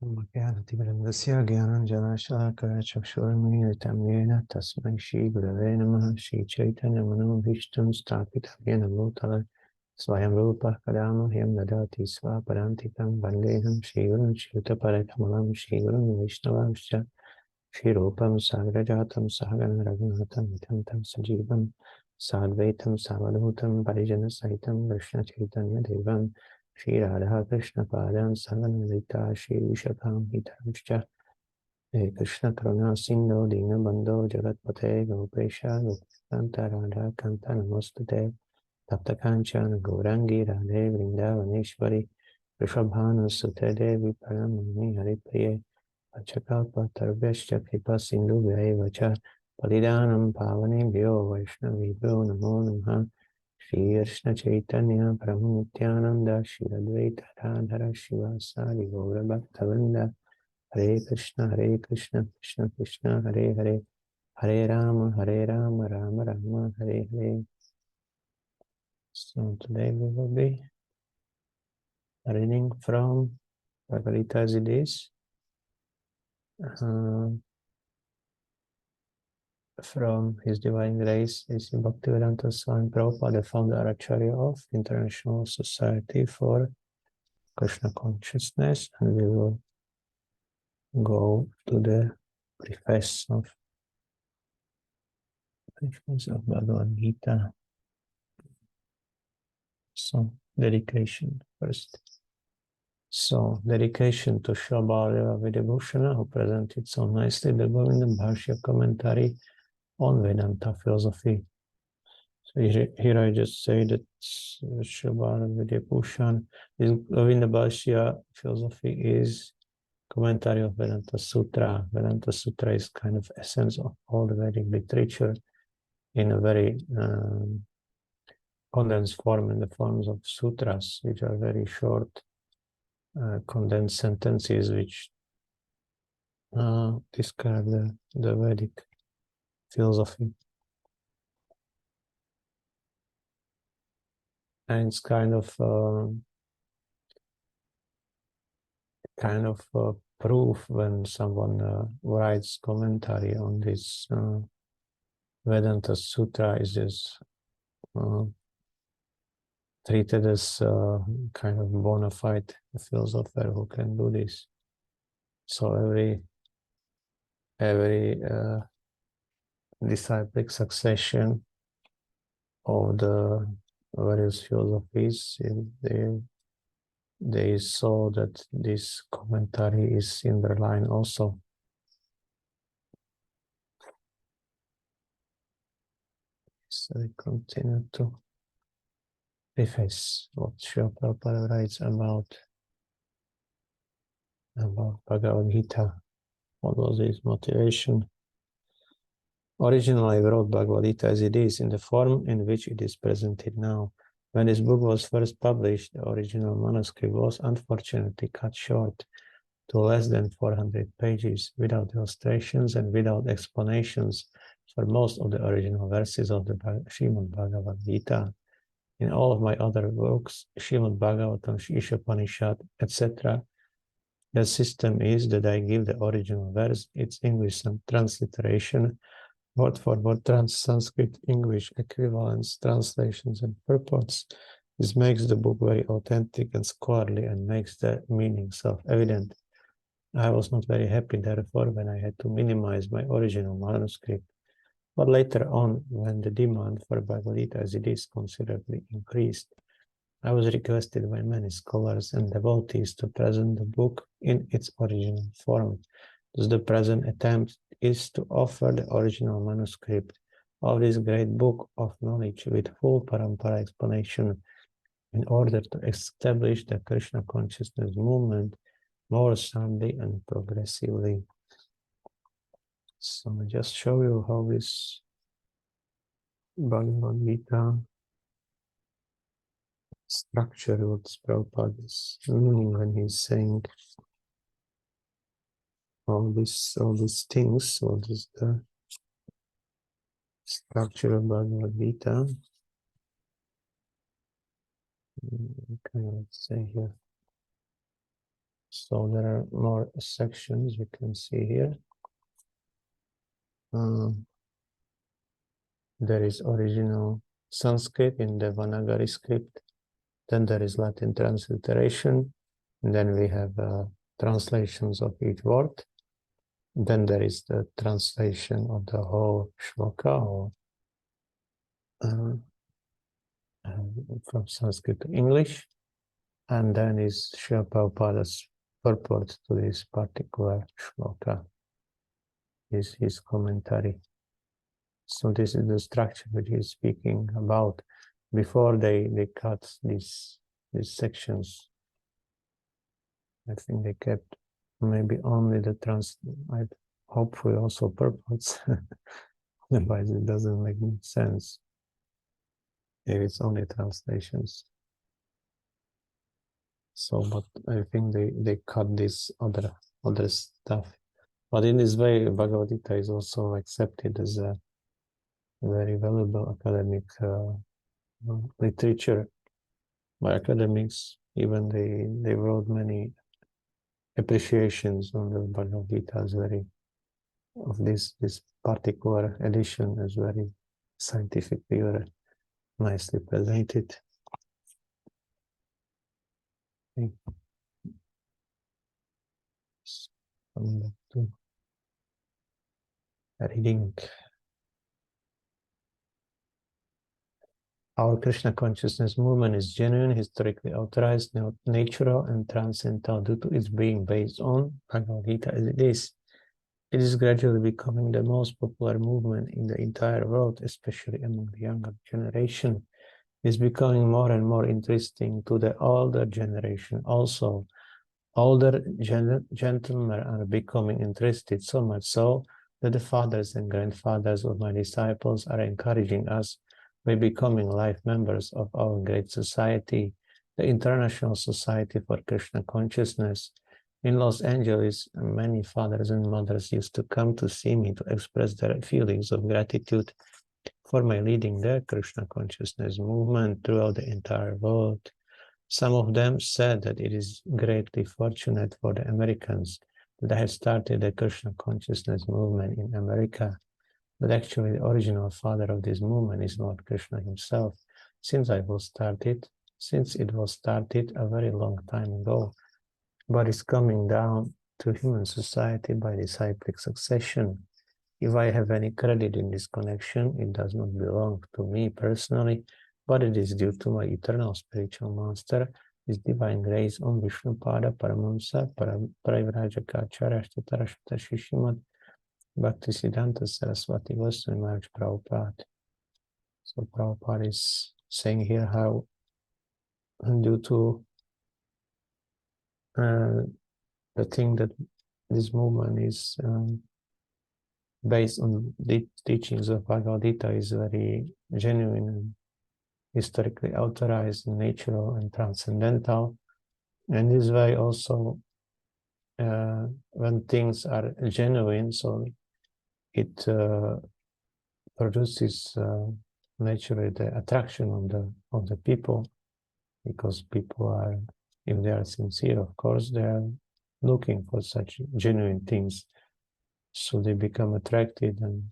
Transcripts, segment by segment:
Bhaktivedanta Jnananjana Chakshurmilitam Yena Tasmai Shri Gurave Namaha Shri Chaitanya Manobhishtam Sthapitam Yena Bhutala Swayam Rupa Kadama Hyam Dadati Svaparantikam Vandeham Shri Gurun Shritaparathamalam Shri Gurun Vishnavamscha Shri Rupam Sagrajatam Sahagana Raghunatam Vitantam Sajivam Sadvaitam Savadhutam Parijana Saitam Krishna Chaitanya Devam Shri Radha Krishna Padan Savanavita Shri Vishakam Hitamscha Hare Krishna Karuna Sindho Dina Bandho Jagatpate Gopesha Gopikanta Radha Kanta Namostate Tapta Kanchana Gaurangi Radhe Vrindavaneshwari Rishabhanu Sute Devi Paramani Hari Priye Achakalpa Tarbhyascha Kripa Sindhu Vacha Palidanam Pavane Vyo Vaishnavibhyo Namo Namaha Shri Krishna Chaitanya Prabhu Nityananda Shri Advaita Radhara Shivasari Gaura Bhaktavinda Hare Krishna Krishna Krishna Hare Hare Hare Rama Rama Rama Hare Hare. So today we will be reading from Bhagavad-gīta as it is, from His Divine Grace, Sri Bhaktivedanta Swami Prabhupāda, the founder-āčārya of International Society for Krishna Consciousness, and we will go to the preface of Bhagavad-gīta. So, dedication first. So, dedication to Srila Baladev Vidyabhushana, who presented so nicely the Govinda Bhashya commentary on Vedanta philosophy. So here I just say that Srila Baladev Vidyabhushana, this Govinda Bhashya philosophy is commentary of Vedanta Sutra. Vedanta Sutra is kind of essence of all the Vedic literature in a very condensed form, in the forms of sutras, which are very short, condensed sentences which describe the Vedic philosophy. And it's kind of proof when someone writes commentary on this Vedanta Sutra is this treated as kind of bona fide philosopher who can do this. So every disciplic succession of the various philosophies, they saw that this commentary is in their line also. So we continue to preface what Srila Prabhupada writes about Bhagavad-gīta. What was his motivation? Originally, I wrote Bhagavad-gīta as it is, in the form in which it is presented now. When this book was first published, the original manuscript was unfortunately cut short to less than 400 pages, without illustrations and without explanations for most of the original verses of the Srimad Bhagavad-gīta. In all of my other works, Srimad Bhagavatam, Ishopanishad, etc., the system is that I give the original verse its English transliteration, word for word Sanskrit, English equivalents, translations, and purports. This makes the book very authentic and scholarly and makes the meaning self-evident. I was not very happy, therefore, when I had to minimize my original manuscript. But later on, when the demand for Bhagavad-gīta as it is considerably increased, I was requested by many scholars and devotees to present the book in its original form. Thus, the present attempt is to offer the original manuscript of this great book of knowledge with full parampara explanation in order to establish the Krishna Consciousness movement more soundly and progressively. So I just show you how this Bhagavad-gīta structure, what Prabhupada is meaning when he's saying all these things. What is the structure of Bhagavad-gīta? Okay, let's say here. So there are more sections we can see here. There is original Sanskrit in the Devanagari script. Then there is Latin transliteration. And then we have translations of each word. Then there is the translation of the whole shloka, or from Sanskrit to English. And then is Srila Prabhupada's purport to this particular shloka, is his commentary. So this is the structure which he's speaking about. Before they cut these sections, I think they kept maybe only the hopefully also purports. Otherwise it doesn't make sense if it's only translations. So, but I think they cut this other stuff. But in this way, Bhagavad-gītā is also accepted as a very valuable academic literature by academics. Even they wrote many appreciations on the Bhagavad-gīta as of this particular edition as very scientifically, very nicely presented. Okay. Coming back to reading. Our Krishna consciousness movement is genuine, historically authorized, natural, and transcendental due to its being based on Bhagavad-gīta as it is. It is gradually becoming the most popular movement in the entire world, especially among the younger generation. It is becoming more and more interesting to the older generation. Also, older gentlemen are becoming interested, so much so that the fathers and grandfathers of my disciples are encouraging us by becoming life members of our great society, the International Society for Krishna Consciousness. In Los Angeles, many fathers and mothers used to come to see me to express their feelings of gratitude for my leading the Krishna Consciousness movement throughout the entire world. Some of them said that it is greatly fortunate for the Americans that I have started the Krishna Consciousness movement in America. But actually, the original father of this movement is Lord Krishna himself, since it was started a very long time ago, but is coming down to human society by disciplic succession. If I have any credit in this connection, it does not belong to me personally, but it is due to my eternal spiritual master, His divine grace on Vishnupada Paramahamsa Parivrajakācārya Shtatarashta Shishimad Bhaktivedanta Swami Prabhupāda. So Prabhupada is saying here how, due to the thing that this movement is based on the teachings of Bhagavad-gīta, is very genuine and historically authorized, natural and transcendental. And this way also, when things are genuine, so it produces naturally the attraction of the people, because people are, if they are sincere, of course, they are looking for such genuine things. So they become attracted, and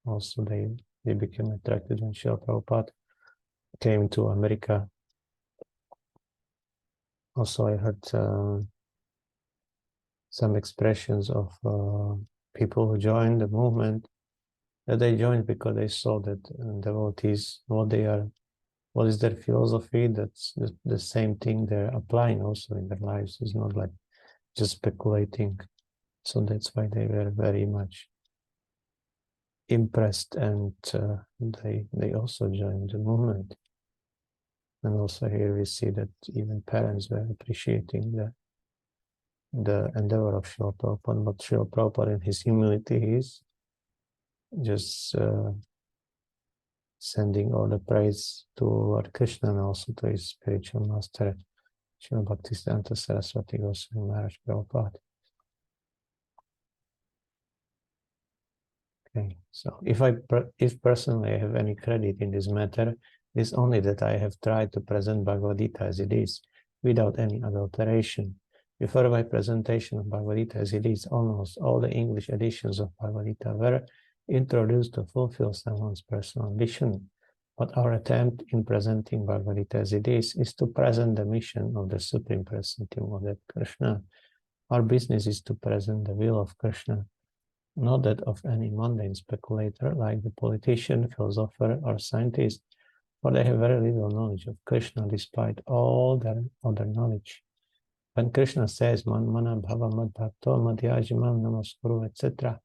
also they became attracted when Srila Prabhupada came to America. Also, I heard some expressions of people who joined the movement, that they joined because they saw that devotees, what is their philosophy, that's the same thing they're applying also in their lives. It's not like just speculating. So that's why they were very much impressed, and they also joined the movement. And also here we see that even parents were appreciating the endeavor of Srila Prabhupada, but Srila Prabhupada in his humility is just sending all the praise to Lord Krishna and also to his spiritual master, Srila Bhaktivedanta Swami Prabhupāda. Okay, so if personally I have any credit in this matter, it is only that I have tried to present Bhagavad-gīta as it is, without any adulteration. Before my presentation of Bhagavad-gīta as it is, almost all the English editions of Bhagavad-gīta were introduced to fulfill someone's personal ambition. But our attempt in presenting Bhagavad-gīta as it is to present the mission of the Supreme Personality of Godhead, Krishna. Our business is to present the will of Krishna, not that of any mundane speculator like the politician, philosopher, or scientist, for they have very little knowledge of Krishna despite all their other knowledge. When Krishna says, Man mana bhava mad bhakto madhyajimam namaskuru, etc.,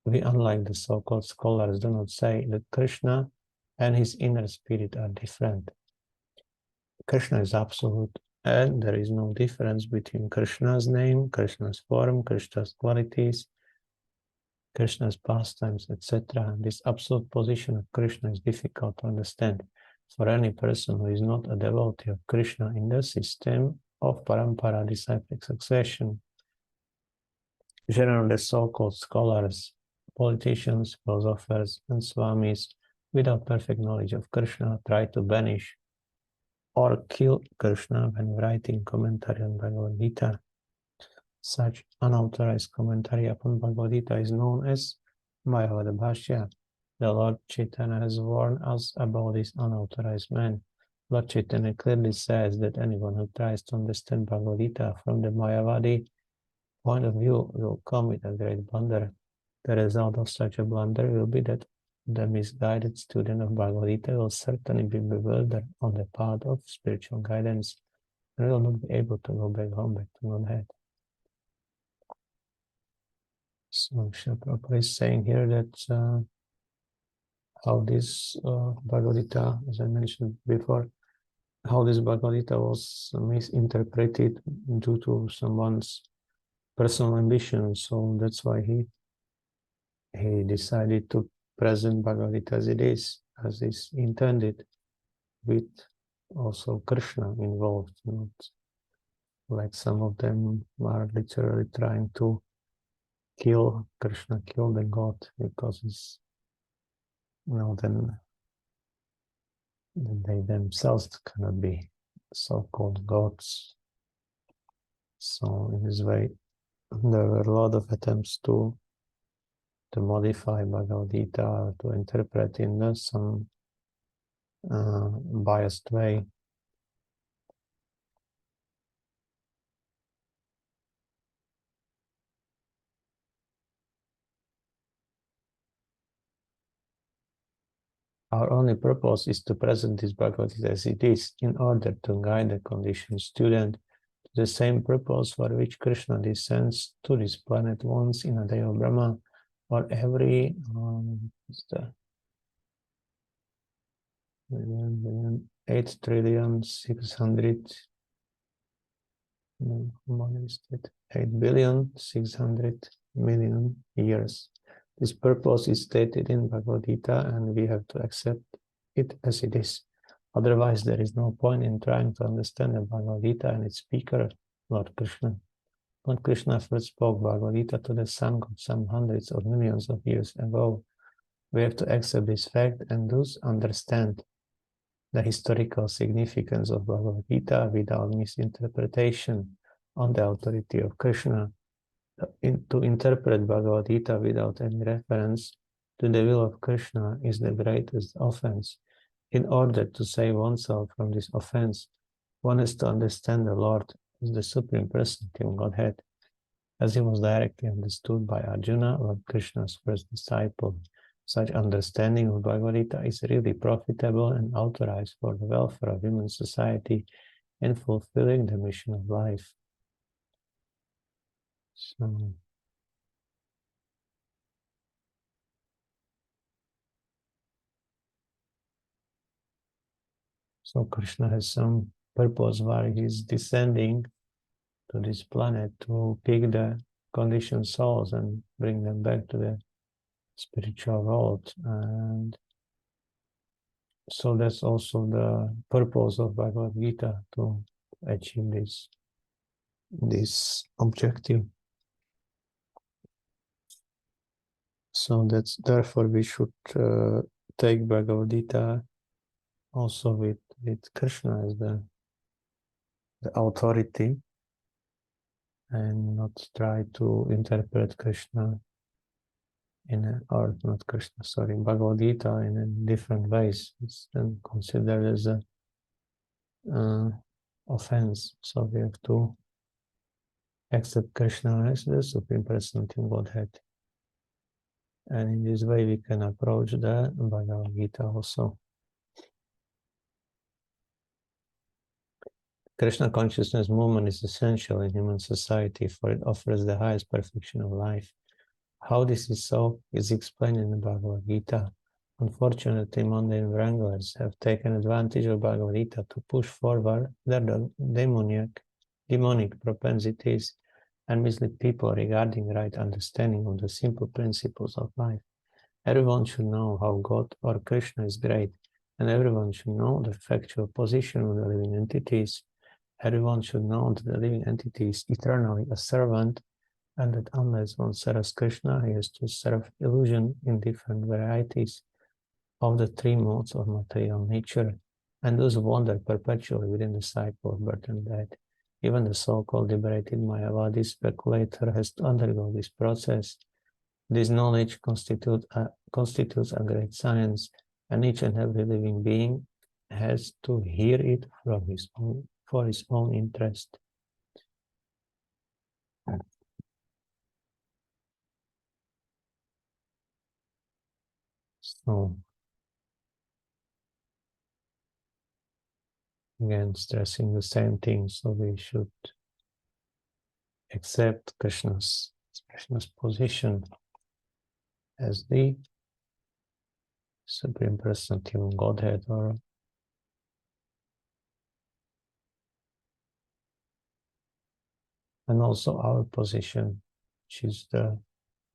we, unlike the so-called scholars, do not say that Krishna and his inner spirit are different. Krishna is absolute, and there is no difference between Krishna's name, Krishna's form, Krishna's qualities, Krishna's pastimes, etc. This absolute position of Krishna is difficult to understand for any person who is not a devotee of Krishna in the system of parampara disciplic succession. Generally, the so-called scholars, politicians, philosophers, and swamis, without perfect knowledge of Krishna, try to banish or kill Krishna when writing commentary on Bhagavad-gīta. Such unauthorized commentary upon Bhagavad-gīta is known as Mayavada-bhashya. The Lord Chaitanya has warned us about this unauthorized man. Lord Chaitanya clearly says that anyone who tries to understand Bhagavad-gīta from the Mayavadi point of view will commit a great blunder. The result of such a blunder will be that the misguided student of Bhagavad-gīta will certainly be bewildered on the path of spiritual guidance and will not be able to go back home, back to Godhead. So Srila Prabhupada is saying here that how this Bhagavad-gīta, as I mentioned before, how this Bhagavad-gīta was misinterpreted due to someone's personal ambition. So that's why he decided to present Bhagavad-gīta as is intended, with also Krishna involved, not like some of them are literally trying to kill Krishna, kill the God, because it's, then they themselves cannot be so-called gods. So in this way, there were a lot of attempts to modify Bhagavad-gīta, to interpret in some biased way. Our only purpose is to present this Bhagavad-gīta as it is, in order to guide the conditioned student to the same purpose for which Krishna descends to this planet once in a day of Brahma, or every 8,600,000,000 years. This purpose is stated in Bhagavad-gīta, and we have to accept it as it is. Otherwise, there is no point in trying to understand the Bhagavad-gīta and its speaker, Lord Krishna. When Krishna first spoke Bhagavad-gīta to the Sangha some hundreds of millions of years ago, we have to accept this fact and thus understand the historical significance of Bhagavad-gīta without misinterpretation on the authority of Krishna. To interpret Bhagavad-gīta without any reference to the will of Krishna is the greatest offense. In order to save oneself from this offense, one has to understand the Lord as the Supreme Personality of Godhead, as he was directly understood by Arjuna, Lord Krishna's first disciple. Such understanding of Bhagavad-gīta is really profitable and authorized for the welfare of human society in fulfilling the mission of life. So Krishna has some purpose why he's descending to this planet to pick the conditioned souls and bring them back to the spiritual world. And so that's also the purpose of Bhagavad-gīta, to achieve this objective. So that's therefore we should take Bhagavad-gīta also with Krishna as the authority, and not try to interpret Krishna or not Krishna, sorry, Bhagavad-gīta in different ways. It's then considered as a offense. So we have to accept Krishna as the Supreme Personality in Godhead. And in this way we can approach the Bhagavad-gīta also. Krishna consciousness movement is essential in human society, for it offers the highest perfection of life. How this is so is explained in the Bhagavad-gīta. Unfortunately, mundane wranglers have taken advantage of Bhagavad-gīta to push forward their demonic propensities and mislead people regarding right understanding of the simple principles of life. Everyone should know how God or Krishna is great, and everyone should know the factual position of the living entities. Everyone should know that the living entity is eternally a servant, and that unless one serves Krishna, he has to serve illusion in different varieties of the three modes of material nature, and thus wander perpetually within the cycle of birth and death. Even the so-called liberated Mayavadi speculator has to undergo this process. This knowledge constitutes a great science, and each and every living being has to hear it for his own interest. So, again, stressing the same thing, so we should accept Krishna's position as the Supreme Personality of Godhead, and also our position, which is that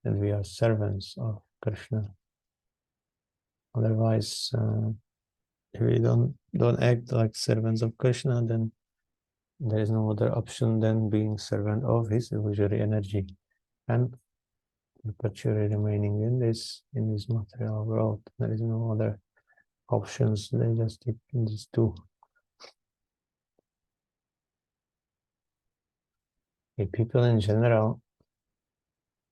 we are servants of Krishna. Otherwise, if we don't act like servants of Krishna, then there is no other option than being servant of his illusory energy and perpetually remaining in this material world. There is no other options. They just keep in these two. People in general,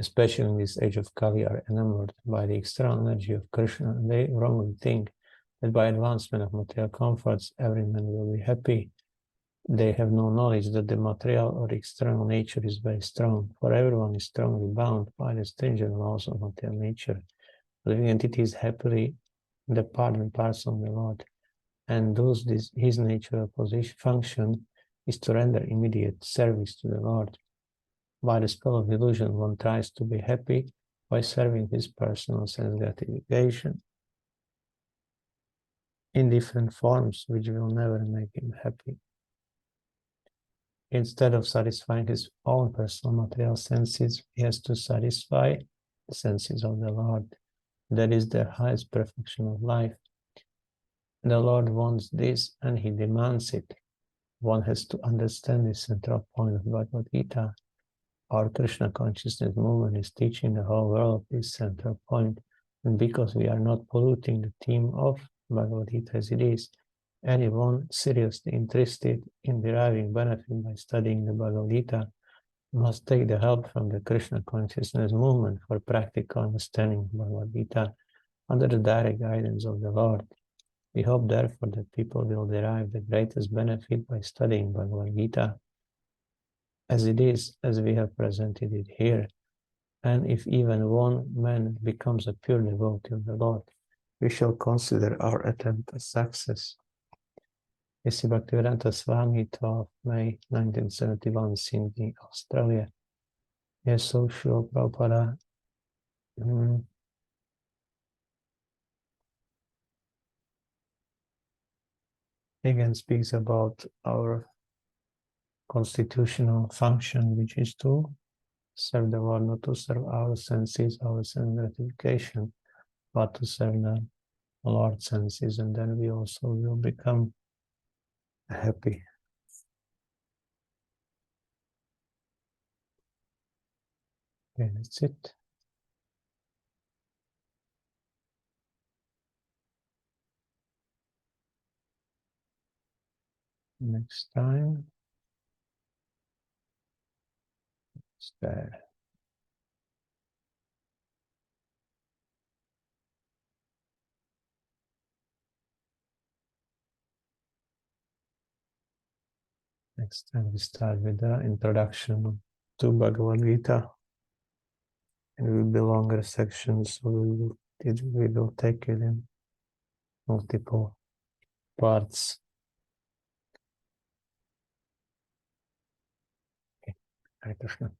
especially in this age of Kali, are enamored by the external energy of Krishna, and they wrongly think that by advancement of material comforts, every man will be happy. They have no knowledge that the material or external nature is very strong, for everyone is strongly bound by the stringent laws of material nature. Living entities happily depart and pass on the Lord, and thus his natural function is to render immediate service to the Lord. By the spell of illusion, one tries to be happy by serving his personal sense gratification in different forms, which will never make him happy. Instead of satisfying his own personal material senses, he has to satisfy the senses of the Lord. That is the highest perfection of life. The Lord wants this, and he demands it. One has to understand the central point of Bhagavad-gīta. Our Krishna consciousness movement is teaching the whole world this central point, and because we are not polluting the theme of Bhagavad-gīta as it is, anyone seriously interested in deriving benefit by studying the Bhagavad-gīta must take the help from the Krishna consciousness movement for practical understanding of Bhagavad-gīta under the direct guidance of the Lord. We hope, therefore, that people will derive the greatest benefit by studying Bhagavad-gīta as it is, as we have presented it here. And if even one man becomes a pure devotee of the Lord, we shall consider our attempt a success. This is Bhaktivedanta Swami, 12 May 1971, Sydney, Australia. Yes, so sure, Prabhupada. Again speaks about our constitutional function, which is to serve the Lord, not to serve our senses, our sense gratification, but to serve the Lord's senses, and then we also will become happy. Okay, that's it. Next time. Spare. Next time we start with the introduction to Bhagavad-gīta. It will be longer sections, so we will take it in multiple parts. Okay. Hare Krishna.